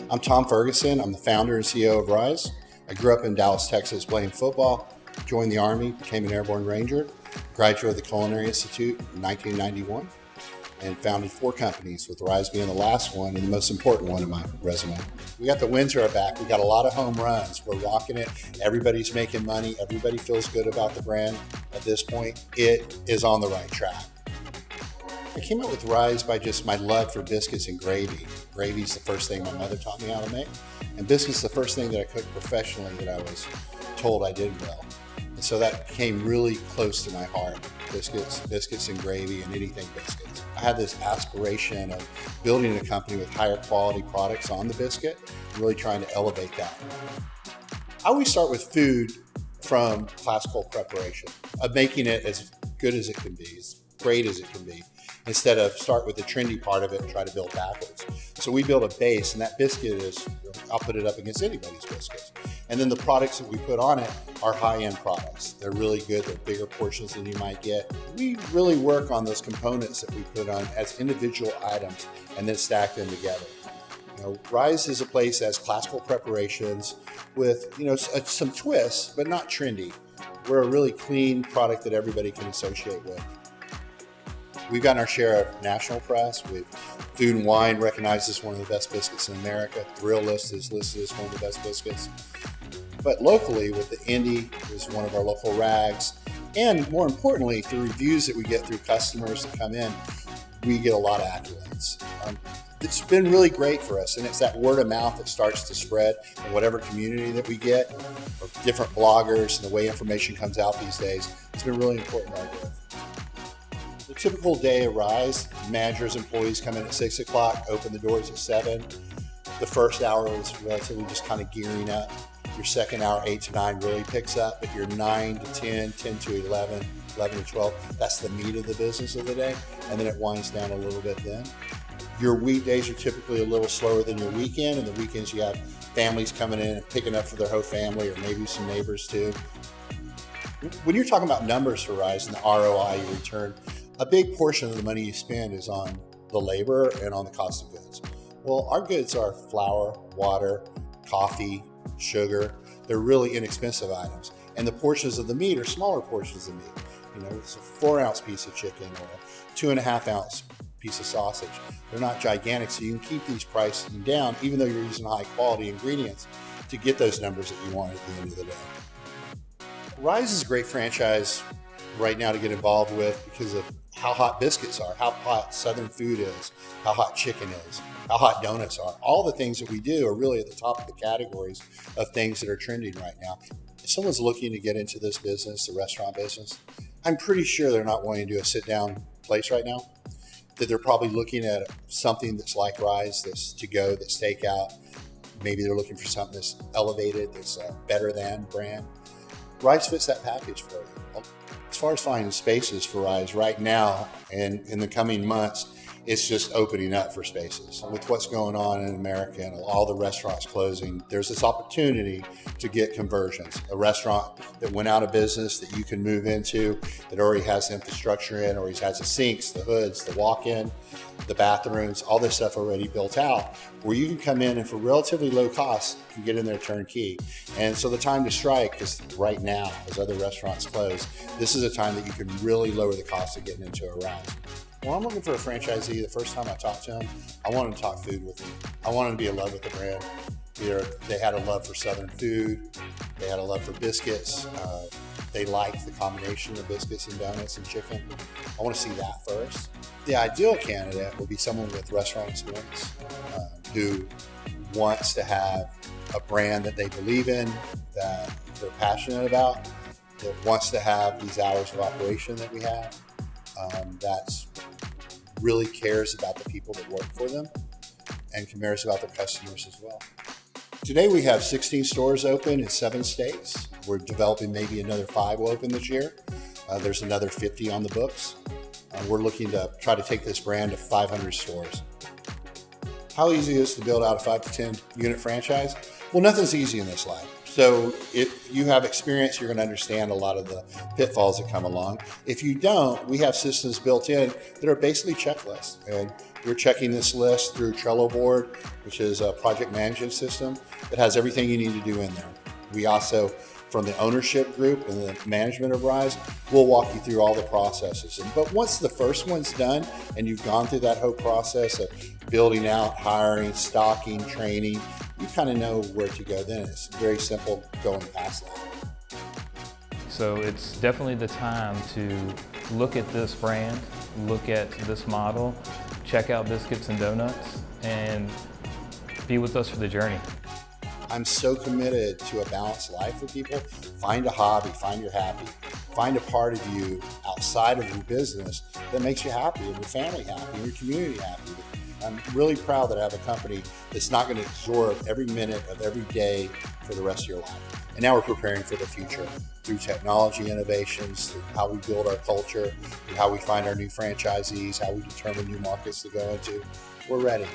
I'm Tom Ferguson. I'm the founder and CEO of Rise. I grew up in Dallas, Texas playing football, joined the Army, became an airborne ranger, graduated the Culinary Institute in 1991, and founded 4 companies, with Rise being the last one and the most important one in my resume. We got the wind to our back. We got a lot of home runs. We're rocking it. Everybody's making money. Everybody feels good about the brand. At this point, it is on the right track. I came up with Rise by just my love for biscuits and gravy. Gravy's the first thing my mother taught me how to make, and biscuits the first thing that I cooked professionally that I was told I did well. And so that came really close to my heart, biscuits and gravy and anything biscuits. I had this aspiration of building a company with higher quality products on the biscuit, and really trying to elevate that. I always start with food from classical preparation, of making it as good as it can be, as great as it can be, instead of start with the trendy part of it and try to build backwards. So we build a base, and that biscuit is, I'll put it up against anybody's biscuits. And then the products that we put on it are high-end products. They're really good. They're bigger portions than you might get. We really work on those components that we put on as individual items and then stack them together. Rise is a place that has classical preparations with, some twists, but not trendy. We're a really clean product that everybody can associate with. We've gotten our share of national press. Food and Wine recognized as one of the best biscuits in America. Thrill List is listed as one of the best biscuits. But locally, with the Indy, is one of our local rags. And more importantly, through reviews that we get through customers that come in, we get a lot of accolades. It's been really great for us, and it's that word of mouth that starts to spread in whatever community that we get, or different bloggers, and the way information comes out these days. It's been really important to our growth. The typical day at Rise, managers, employees come in at 6 o'clock, open the doors at 7. The first hour is relatively just kind of gearing up. Your second hour, 8 to 9, really picks up, but your 9 to 10, 10 to 11, 11 to 12, that's the meat of the business of the day, and then it winds down a little bit then. Your weekdays are typically a little slower than your weekend, and the weekends you have families coming in and picking up for their whole family, or maybe some neighbors too. When you're talking about numbers for Rise and the ROI you return, a big portion of the money you spend is on the labor and on the cost of goods. Well, our goods are flour, water, coffee, sugar. They're really inexpensive items. And the portions of the meat are smaller portions of meat. It's a 4-ounce piece of chicken or a 2.5-ounce piece of sausage. They're not gigantic, so you can keep these prices down, even though you're using high quality ingredients to get those numbers that you want at the end of the day. Rise is a great franchise right now to get involved with because of how hot biscuits are, how hot Southern food is, how hot chicken is, how hot donuts are. All the things that we do are really at the top of the categories of things that are trending right now. If someone's looking to get into this business, the restaurant business, I'm pretty sure they're not wanting to do a sit-down place right now, that they're probably looking at something that's like Rise, that's to-go, that's takeout. Maybe they're looking for something that's elevated, that's a better than brand. Rise fits that package for you. As far as finding spaces for Rise right now and in the coming months, it's just opening up for spaces. With what's going on in America and all the restaurants closing, there's this opportunity to get conversions. A restaurant that went out of business that you can move into, that already has the infrastructure in, or has the sinks, the hoods, the walk-in, the bathrooms, all this stuff already built out, where you can come in and for relatively low cost, you can get in there turnkey. And so the time to strike is right now, as other restaurants close. This is a time that you can really lower the cost of getting into a Rise. When I'm looking for a franchisee, the first time I talk to them, I want them to talk food with me. I want them to be in love with the brand. Either they had a love for Southern food, they had a love for biscuits, they liked the combination of biscuits and donuts and chicken. I want to see that first. The ideal candidate would be someone with restaurant experience who wants to have a brand that they believe in, that they're passionate about, that wants to have these hours of operation that we have, that really cares about the people that work for them and cares about their customers as well. Today we have 16 stores open in 7 states. We're developing maybe another 5 will open this year. There's another 50 on the books. We're looking to try to take this brand to 500 stores. How easy it is to build out a 5 to 10 unit franchise? Well, nothing's easy in this life. So if you have experience, you're going to understand a lot of the pitfalls that come along. If you don't, we have systems built in that are basically checklists. And you're checking this list through Trello board, which is a project management system that has everything you need to do in there. We also, from the ownership group and the management of Rise, we'll walk you through all the processes. But once the first one's done and you've gone through that whole process of building out, hiring, stocking, training, you kind of know where to go then. It's very simple going past that. So it's definitely the time to look at this brand, look at this model, check out Biscuits and Donuts, and be with us for the journey. I'm so committed to a balanced life for people. Find a hobby, find your happy. Find a part of you outside of your business that makes you happy and your family happy and your community happy. I'm really proud that I have a company that's not going to absorb every minute of every day for the rest of your life. And now we're preparing for the future through technology innovations, through how we build our culture, through how we find our new franchisees, how we determine new markets to go into. We're ready.